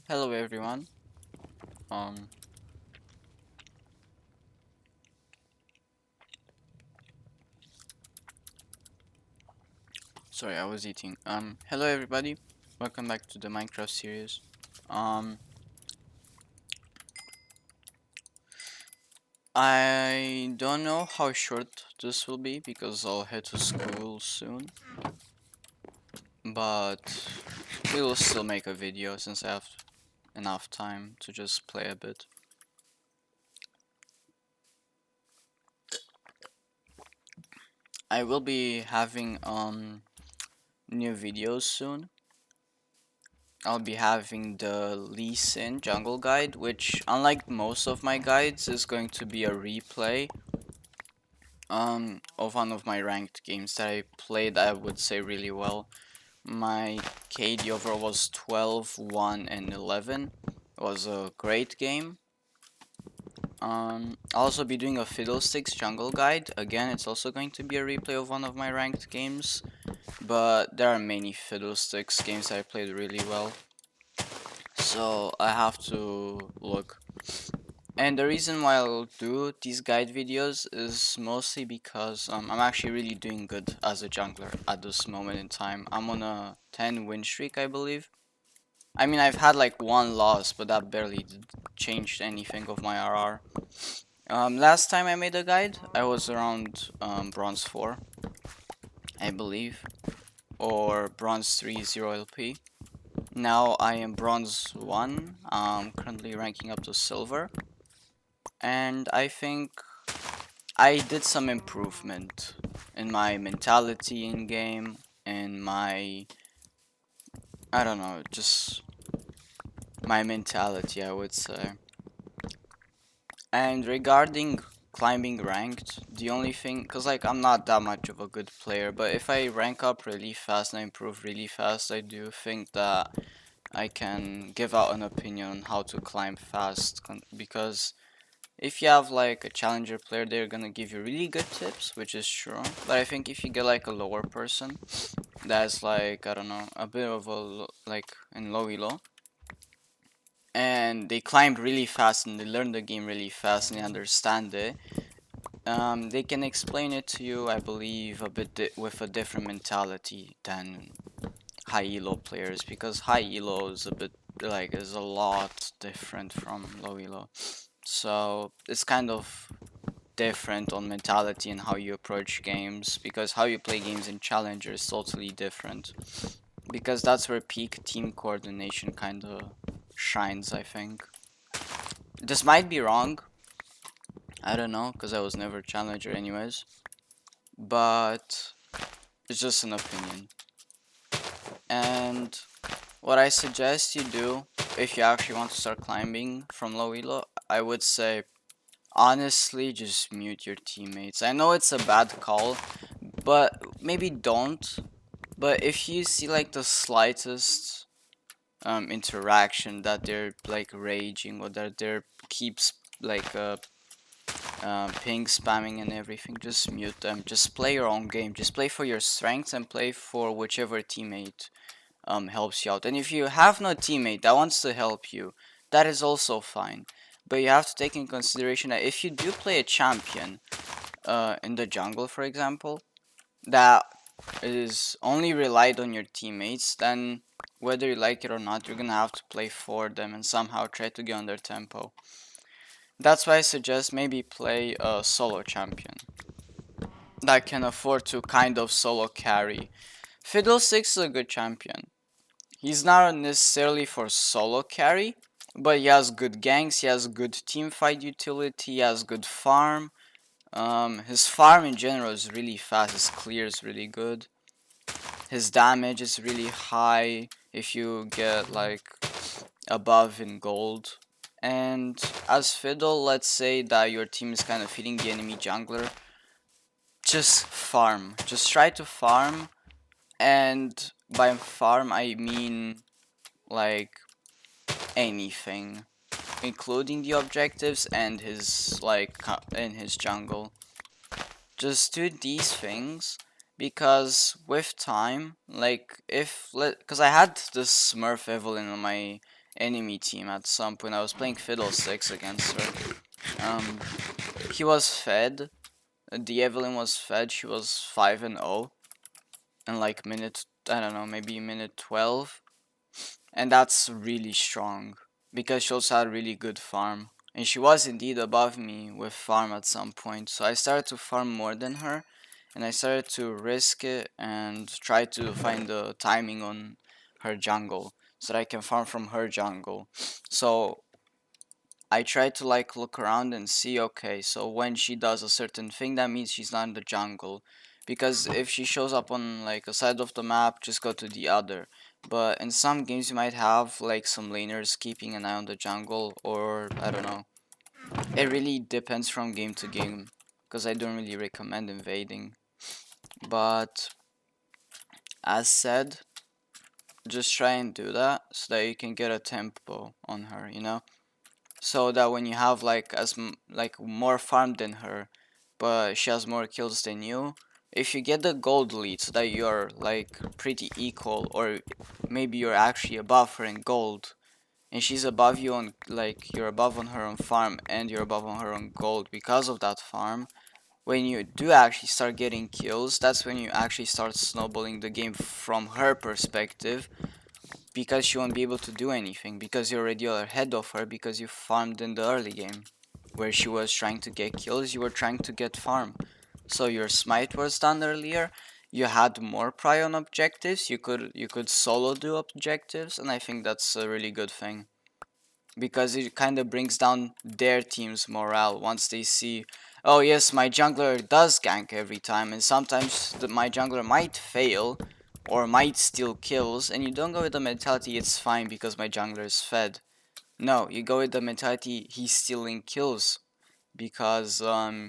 Hello everyone. Um Sorry, I was eating. Hello everybody. Welcome back to the Minecraft series. Um I don't know how short this will be because I'll head to school soon, but we will still make a video since I have enough time to just play a bit. I will be having new videos soon. I'll be having the Lee Sin Jungle Guide, which, unlike most of my guides, is going to be a replay of one of my ranked games that I played, I would say, really well. My KD overall was 12, 1, and 11. It was a great game. I'll also be doing a Fiddlesticks Jungle Guide. Again, it's also going to be a replay of one of my ranked games, but there are many Fiddlesticks games that I played really well. So I have to look. And the reason why I'll do these guide videos is mostly because I'm actually really doing good as a jungler at this moment in time. I'm on a 10 win streak, I believe. I mean, I've had like one loss, but that barely changed anything of my RR. Last time I made a guide, I was around bronze 4, I believe, or bronze 3 0 LP. Now I am bronze 1, currently ranking up to silver, and I think I did some improvement in my mentality in game, and I don't know, just my mentality, I would say. And regarding climbing ranked, the only thing, cause like I'm not that much of a good player, but if I rank up really fast and I improve really fast, I do think that I can give out an opinion on how to climb fast, because if you have like a challenger player, they're gonna give you really good tips, which is true. But I think if you get like a lower person that's like, I don't know, a bit of a like in low elo, and they climbed really fast and they learn the game really fast and they understand it, they can explain it to you, I believe, a bit with a different mentality than high elo players, because high elo is a bit like is a lot different from low elo. So it's kind of different on mentality and how you approach games, because how you play games in Challenger is totally different, because that's where peak team coordination kind of shines, I think. This might be wrong, I don't know, because I was never Challenger anyways, but it's just an opinion. And what I suggest you do if you actually want to start climbing from low elo, I would say honestly just mute your teammates. I know it's a bad call, but maybe don't. But if you see like the slightest interaction that they're like raging, or that they're keeps like ping spamming and everything, just mute them. Just play your own game. Just play for your strengths and play for whichever teammate helps you out. And if you have no teammate that wants to help you, that is also fine. But you have to take in consideration that if you do play a champion in the jungle, for example, that is only relied on your teammates, then whether you like it or not, you're gonna have to play for them and somehow try to get on their tempo. That's why I suggest maybe play a solo champion that can afford to kind of solo carry. Fiddlesticks is a good champion. He's not necessarily for solo carry, but he has good ganks, he has good team fight utility, he has good farm. His farm in general is really fast, his clear is really good. His damage is really high if you get like above in gold. And as Fiddle, let's say that your team is kind of feeding the enemy jungler, just farm. Just try to farm, and by farm I mean like anything, including the objectives and his like in his jungle. Just do these things, because with time, like if because I had this Smurf Evelyn enemy team at some point. I was playing Fiddlesticks against her. He was fed. The Evelyn was fed. She was 5-0 in like minute, I don't know, maybe minute 12. And that's really strong because she also had really good farm. And she was indeed above me with farm at some point. So I started to farm more than her. And I started to risk it and try to find the timing on her jungle so that I can farm from her jungle. So I try to like look around and see, okay, so when she does a certain thing, that means she's not in the jungle. Because if she shows up on like a side of the map, just go to the other. But in some games you might have like some laners keeping an eye on the jungle, or I don't know. It really depends from game to game, because I don't really recommend invading. But as said, just try and do that so that you can get a tempo on her, you know? So that when you have like like more farm than her, but she has more kills than you, if you get the gold lead so that you're like pretty equal, or maybe you're actually above her in gold and she's above you on, like, you're above on her on farm and you're above on her on gold because of that farm, when you do actually start getting kills, that's when you actually start snowballing the game from her perspective, because she won't be able to do anything because you're already ahead of her because you farmed in the early game. Where she was trying to get kills, you were trying to get farm. So your smite was done earlier, you had more prio on objectives, you could solo do objectives, and I think that's a really good thing. Because it kind of brings down their team's morale once they see, oh yes, my jungler does gank every time, and sometimes my jungler might fail or might steal kills, and you don't go with the mentality it's fine because my jungler is fed. No, you go with the mentality he's stealing kills because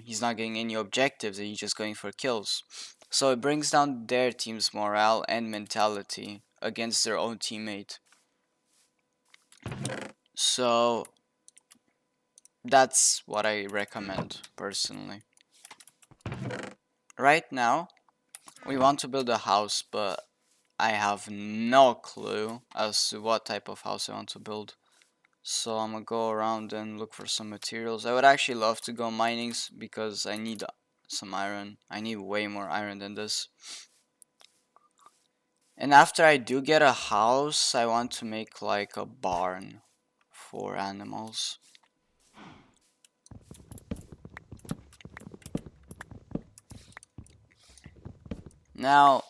he's not getting any objectives and he's just going for kills. So it brings down their team's morale and mentality against their own teammate. So that's what I recommend personally. Right now, we want to build a house, but I have no clue as to what type of house I want to build. So I'm gonna go around and look for some materials. I would actually love to go mining because I need some iron. I need way more iron than this. And after I do get a house, I want to make like a barn for animals. Now,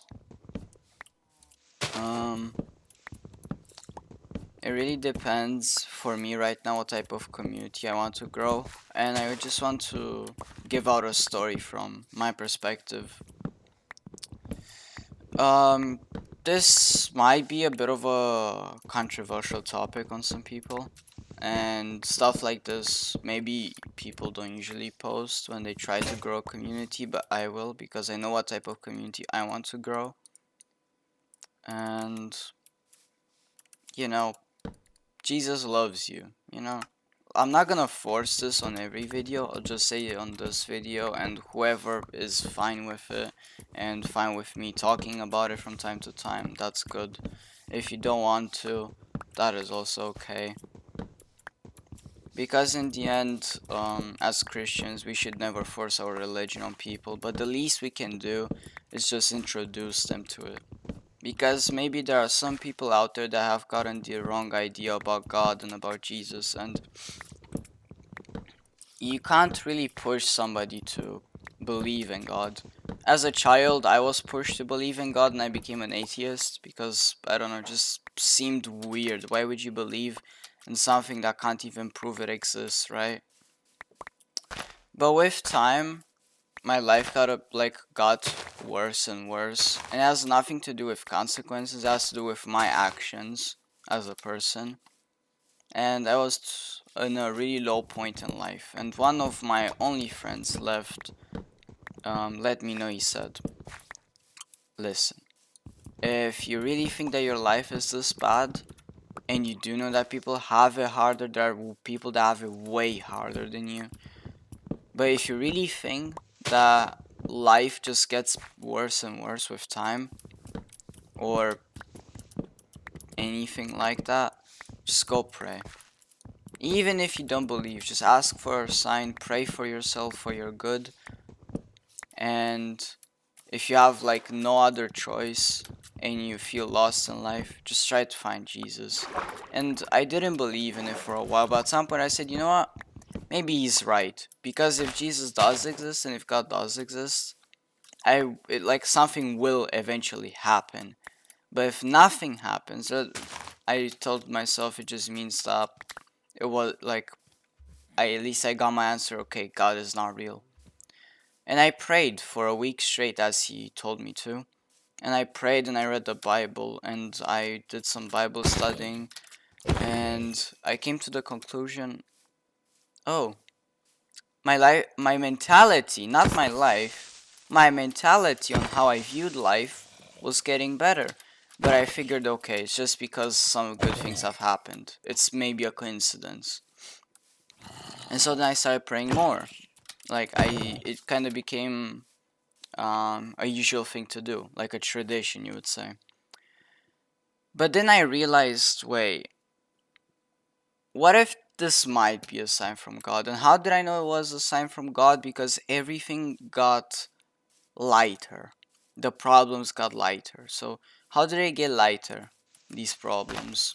it really depends for me right now what type of community I want to grow, and I just want to give out a story from my perspective. Um, this might be a bit of a controversial topic on some people, and stuff like this maybe people don't usually post when they try to grow a community, but I will because I know what type of community I want to grow. And you know, Jesus loves you, you know. I'm not gonna force this on every video, I'll just say it on this video, and whoever is fine with it and fine with me talking about it from time to time, that's good. If you don't want to, that is also okay. Because in the end, as Christians, we should never force our religion on people, but the least we can do is just introduce them to it. Because maybe there are some people out there that have gotten the wrong idea about God and about Jesus, and you can't really push somebody to believe in God. As a child, I was pushed to believe in God and I became an atheist because, I don't know, it just seemed weird. Why would you believe in something that can't even prove it exists, right? But with time, my life got worse and worse. And it has nothing to do with consequences, it has to do with my actions as a person. And I was in a really low point in life, and one of my only friends let me know. He said, listen, if you really think that your life is this bad and you do know that people have it harder, there are people that have it way harder than you, but if you really think that life just gets worse and worse with time or anything like that, just go pray. Even if you don't believe, just ask for a sign, pray for yourself, for your good. And if you have like no other choice and you feel lost in life, just try to find Jesus. And I didn't believe in it for a while, but at some point I said, you know what? Maybe he's right. Because if Jesus does exist and if God does exist, like something will eventually happen. But if nothing happens, I told myself it just means that it was like at least I got my answer. Okay, God is not real. And I prayed for a week straight as he told me to. And I prayed and I read the Bible and I did some Bible studying and I came to the conclusion, oh, my mentality, not my life, my mentality on how I viewed life was getting better. But I figured, okay, it's just because some good things have happened. It's maybe a coincidence. And so then I started praying more. Like it kind of became a usual thing to do, like a tradition, you would say. But then I realized, wait, what if this might be a sign from God? And how did I know it was a sign from God? Because everything got lighter. The problems got lighter. So how did they get lighter? These problems.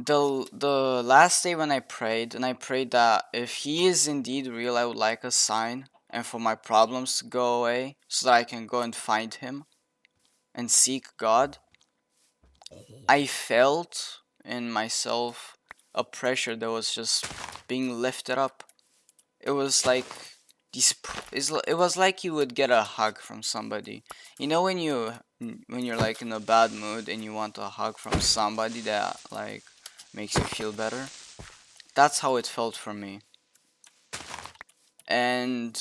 The last day when I prayed, and I prayed that if he is indeed real, I would like a sign and for my problems to go away so that I can go and find him and seek God. I felt in myself a pressure that was just being lifted up. It was like it was like you would get a hug from somebody. You know when you're like in a bad mood and you want a hug from somebody that like makes you feel better? That's how it felt for me. And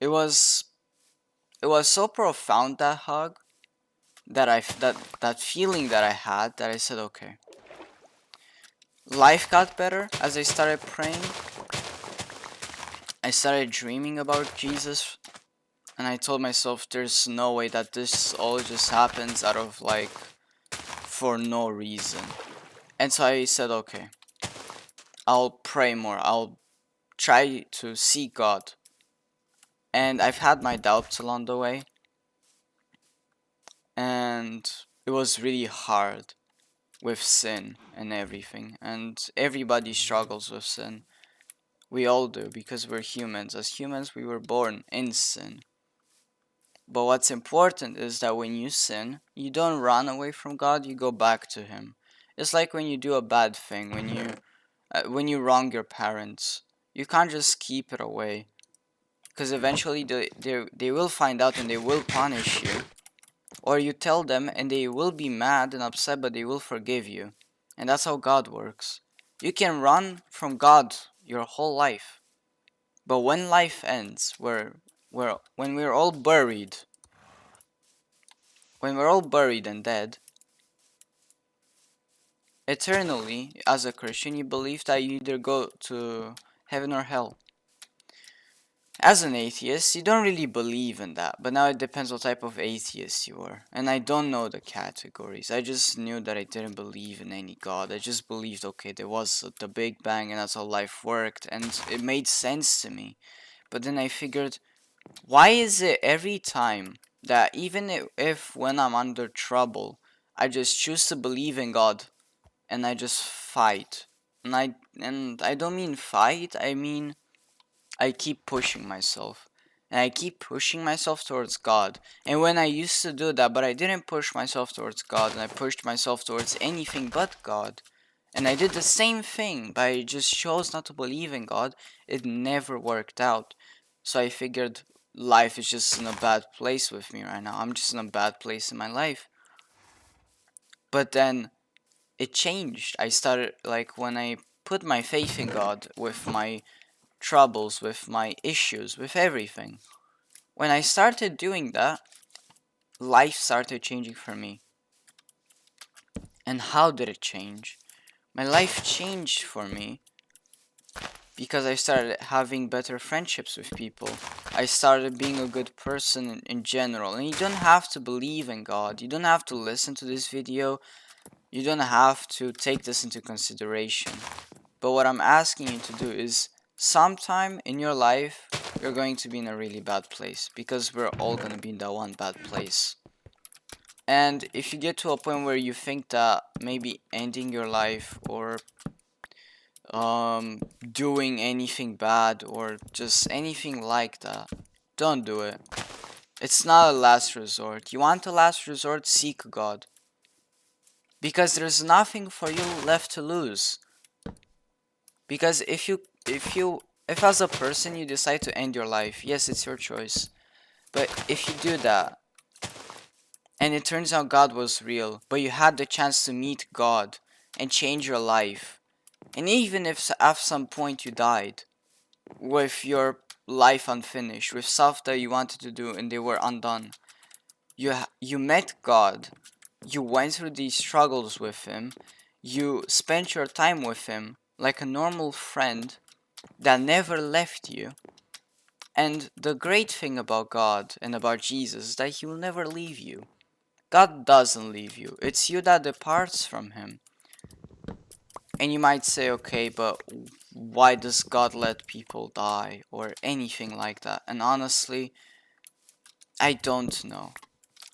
it was it was so profound, that hug, that that feeling that I had, that I said, okay. Life got better as I started praying. I started dreaming about Jesus, and I told myself there's no way that this all just happens out of like for no reason. And so I said, okay, I'll pray more. I'll try to seek God. And I've had my doubts along the way, and it was really hard with sin and everything. And everybody struggles with sin. We all do, because we're humans. As humans, we were born in sin. But what's important is that when you sin, you don't run away from God, you go back to him. It's like when you do a bad thing, when you wrong your parents, you can't just keep it away, because eventually they will find out and they will punish you. Or you tell them and they will be mad and upset, but they will forgive you. And that's how God works. You can run from God your whole life, but when life ends, when we're all buried, and dead, eternally, as a Christian, you believe that you either go to heaven or hell. As an atheist, you don't really believe in that, but now it depends what type of atheist you are. And I don't know the categories. I just knew that I didn't believe in any God. I just believed, okay, there was the Big Bang and that's how life worked, and it made sense to me. But then I figured, why is it every time that even if when I'm under trouble, I just choose to believe in God and I just fight? And I don't mean fight, I mean I keep pushing myself. And I keep pushing myself towards God. And when I used to do that, but I didn't push myself towards God, and I pushed myself towards anything but God, and I did the same thing, but I just chose not to believe in God, it never worked out. So I figured life is just in a bad place with me right now. I'm just in a bad place in my life. But then it changed. I started, like, when I put my faith in God with my troubles, with my issues, with everything. When I started doing that, life started changing for me. And how did it change? My life changed for me because I started having better friendships with people. I started being a good person in general. And you don't have to believe in God. You don't have to listen to this video You don't have to take this into consideration. But what I'm asking you to do is, sometime in your life, you're going to be in a really bad place, because we're all going to be in that one bad place. And if you get to a point where you think that maybe ending your life, or doing anything bad, or just anything like that, don't do it. It's not a last resort. You want a last resort? Seek God. Because there's nothing for you left to lose. Because if as a person you decide to end your life, yes, it's your choice. But if you do that, and it turns out God was real, but you had the chance to meet God and change your life, and even if at some point you died with your life unfinished, with stuff that you wanted to do and they were undone, you met God, you went through these struggles with Him, you spent your time with Him like a normal friend that never left you. And the great thing about God and about Jesus is that He will never leave you. God doesn't leave you. It's you that departs from Him. And you might say, okay, but why does God let people die or anything like that? And honestly, I don't know.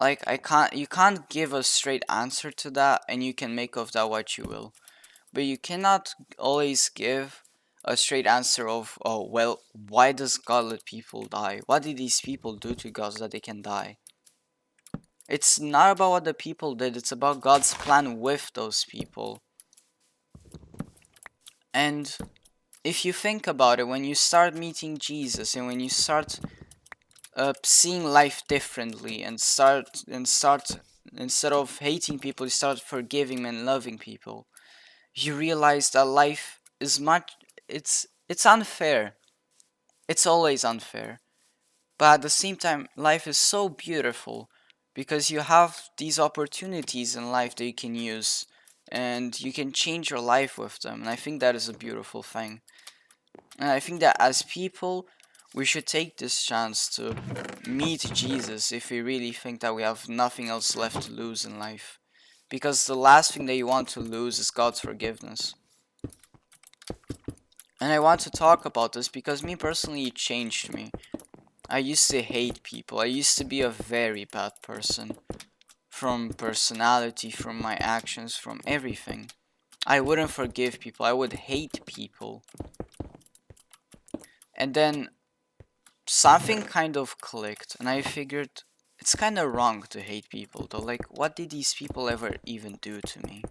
Like, you can't give a straight answer to that, and you can make of that what you will. But you cannot always give a straight answer of, oh, well, why does God let people die? What did these people do to God that they can die? It's not about what the people did, it's about God's plan with those people. And if you think about it, when you start meeting Jesus and when you start seeing life differently and start instead of hating people, you start forgiving and loving people, you realize that life is it's unfair. It's always unfair. But at the same time, life is so beautiful because you have these opportunities in life that you can use and you can change your life with them. And I think that is a beautiful thing. And I think that as people, we should take this chance to meet Jesus if we really think that we have nothing else left to lose in life. Because the last thing that you want to lose is God's forgiveness. And I want to talk about this because me personally, it changed me. I used to hate people. I used to be a very bad person. From personality, from my actions, from everything. I wouldn't forgive people. I would hate people. And then something kind of clicked, and I figured it's kind of wrong to hate people, though. Like, what did these people ever even do to me?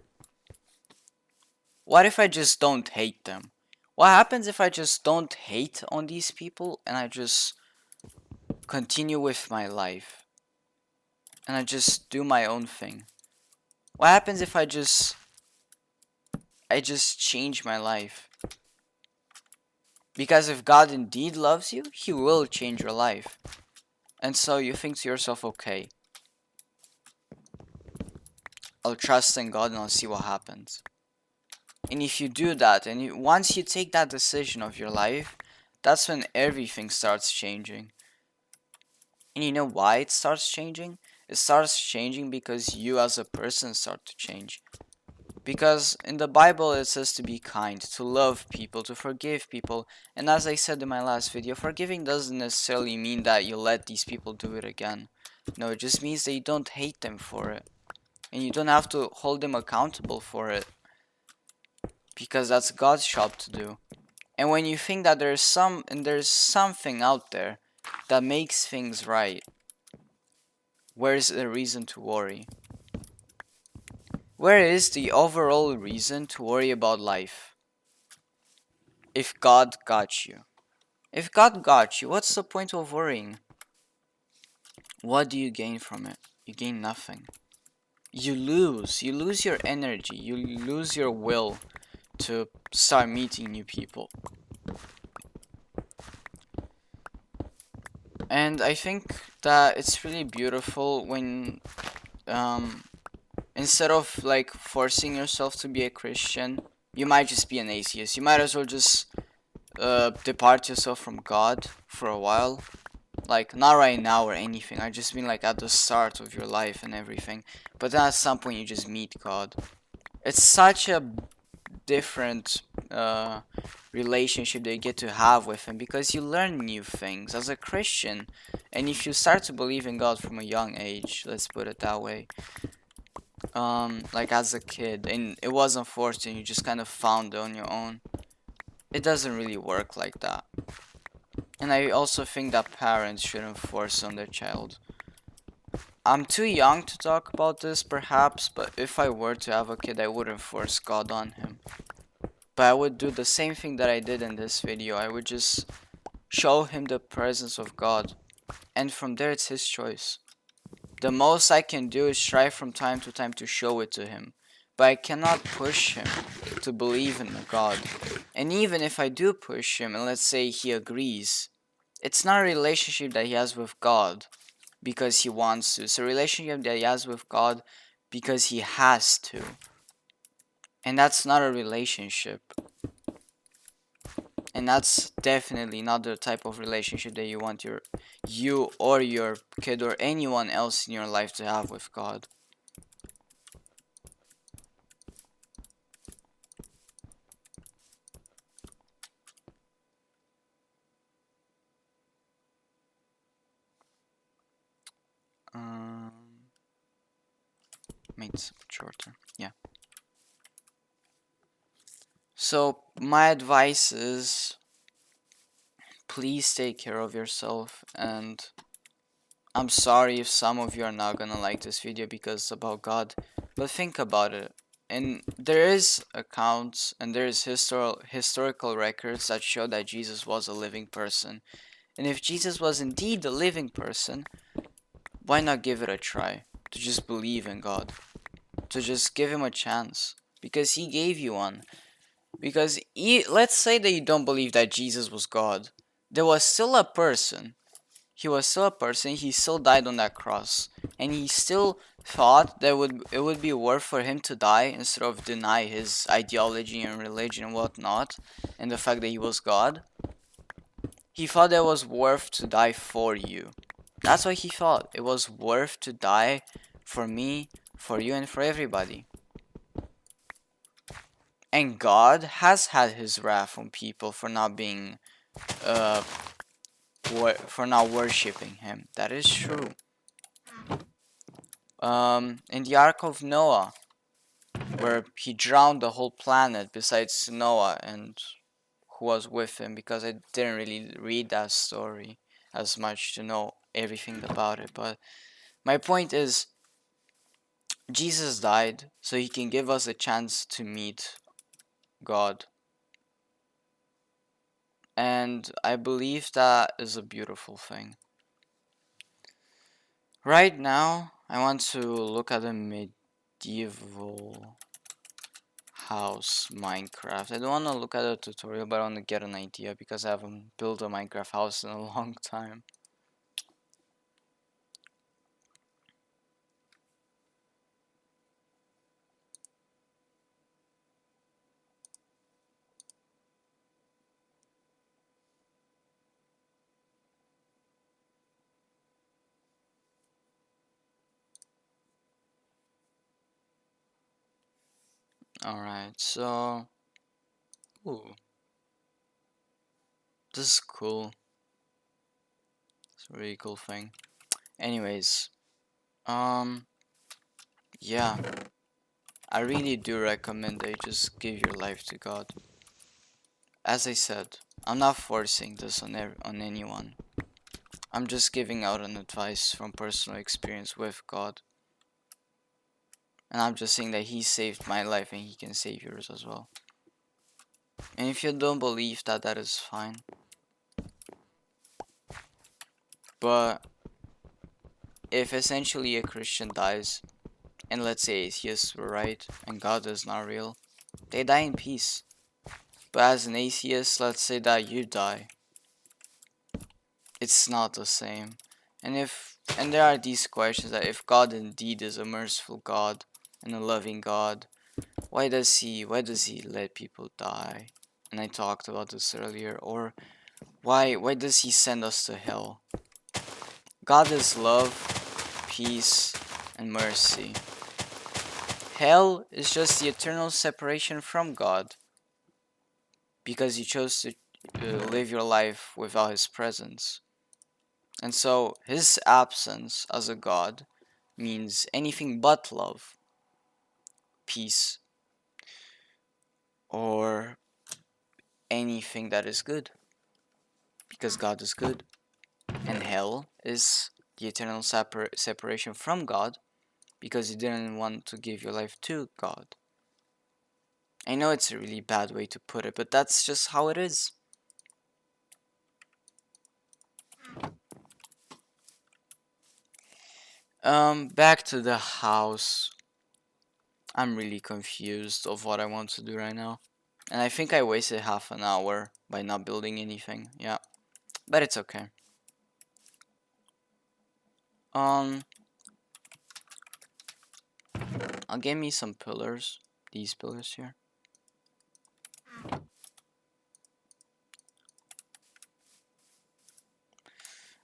What if I just don't hate them? What happens if I just don't hate on these people and I just continue with my life? And I just do my own thing? What happens if I just change my life? Because if God indeed loves you, He will change your life. And so you think to yourself, okay, I'll trust in God and I'll see what happens. And if you do that, and once you take that decision of your life, that's when everything starts changing. And you know why it starts changing? It starts changing because you as a person start to change. Because in the Bible it says to be kind, to love people, to forgive people. And as I said in my last video, forgiving doesn't necessarily mean that you let these people do it again. No, it just means that you don't hate them for it. And you don't have to hold them accountable for it. Because that's God's job to do. And when you think that there's something out there that makes things right, where's the reason to worry? Where is the overall reason to worry about life? If God got you. If God got you, what's the point of worrying? What do you gain from it? You gain nothing. You lose your energy, you lose your will to start meeting new people. And I think that it's really beautiful when instead of like forcing yourself to be a Christian, you might just be an atheist. You might as well just depart yourself from God for a while. Like, not right now or anything. I just mean like at the start of your life and everything. But then at some point you just meet God. It's such a different relationship that you get to have with him, because you learn new things as a Christian. And if you start to believe in God from a young age, let's put it that way, like as a kid, and it wasn't forced and you just kind of found it on your own, it doesn't really work like that. And I also think that parents shouldn't force on their child. I'm too young to talk about this perhaps, but if I were to have a kid, I wouldn't force God on him. But I would do the same thing that I did in this video. I would just show him the presence of God, and from there it's his choice. The most I can do is try from time to time to show it to him, but I cannot push him to believe in a God. And even if I do push him, and let's say he agrees, it's not a relationship that he has with God because he wants to. It's a relationship that he has with God because he has to. And that's not a relationship. And that's definitely not the type of relationship that you want you or your kid or anyone else in your life to have with God. Make this a bit shorter. Yeah. So my advice is, please take care of yourself. And I'm sorry if some of you are not gonna like this video because it's about God, but think about it. And there is accounts and there is historical records that show that Jesus was a living person. And if Jesus was indeed a living person, why not give it a try? To just believe in God. To just give him a chance. Because he gave you one. Because let's say that you don't believe that Jesus was God. There was still a person. He was still a person. He still died on that cross. And he still thought that it would be worth for him to die instead of deny his ideology and religion and whatnot. And the fact that he was God. He thought that it was worth to die for you. That's what he thought. It was worth to die for me, for you, and for everybody. And God has had his wrath on people for not being, for not worshipping him. That is true. In the Ark of Noah, where he drowned the whole planet besides Noah and who was with him, because I didn't really read that story as much to know everything about it. But my point is, Jesus died so he can give us a chance to meet God. And I believe that is a beautiful thing. Right now, I want to look at a medieval house Minecraft. I don't want to look at a tutorial, but I want to get an idea because I haven't built a Minecraft house in a long time. Alright, so... Ooh. This is cool. It's a really cool thing. Anyways, yeah. I really do recommend that you just give your life to God. As I said, I'm not forcing this on anyone. I'm just giving out an advice from personal experience with God. And I'm just saying that he saved my life and he can save yours as well. And if you don't believe that, that is fine. But if essentially a Christian dies, and let's say atheists were right and God is not real, they die in peace. But as an atheist, let's say that you die. It's not the same. And there are these questions that if God indeed is a merciful God and a loving God, why does he let people die? And I talked about this earlier. Or why does he send us to hell? God is love, peace, and mercy. Hell is just the eternal separation from God because you chose to live your life without His presence. And so His absence as a God means anything but love, peace, or anything that is good because God is good. And hell is the eternal separation from God because you didn't want to give your life to God. I know it's a really bad way to put it, but that's just how it is. Back to the house. I'm really confused of what I want to do right now. And I think I wasted half an hour by not building anything. Yeah, but it's okay. Um, I'll get me some pillars. These pillars here.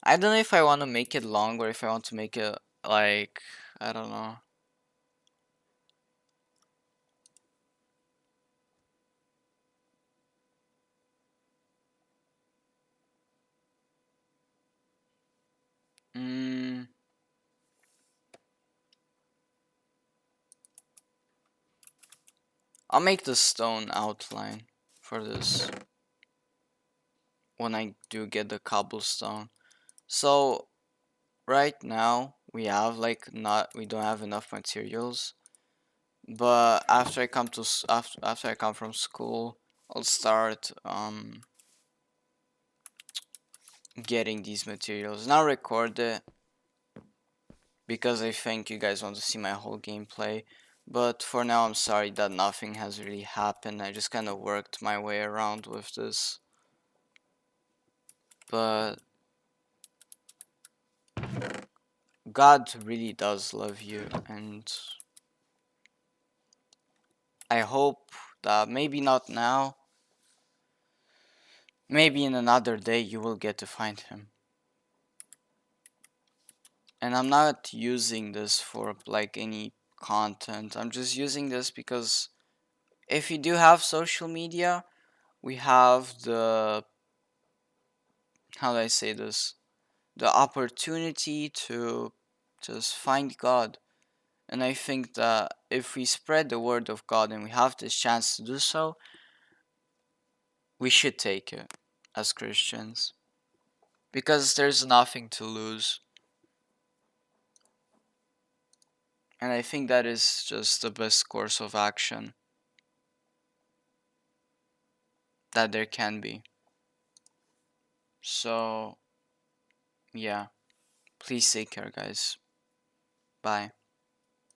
I don't know if I want to make it long or if I want to make it like, I don't know. Mm, I'll make the stone outline for this when I do get the cobblestone. So right now we have like not we don't have enough materials, but after I come to after I come from school, I'll start getting these materials. Now record it because I think you guys want to see my whole gameplay. But for now, I'm sorry that nothing has really happened. I just kind of worked my way around with this. But God really does love you, and I hope that maybe not now, maybe in another day you will get to find Him. And I'm not using this for like any content. I'm just using this because if you do have social media, we have the, how do I say this? The opportunity to just find God. And I think that if we spread the word of God and we have this chance to do so, we should take it as Christians. Because there's nothing to lose. And I think that is just the best course of action that there can be. So, yeah. Please take care, guys. Bye.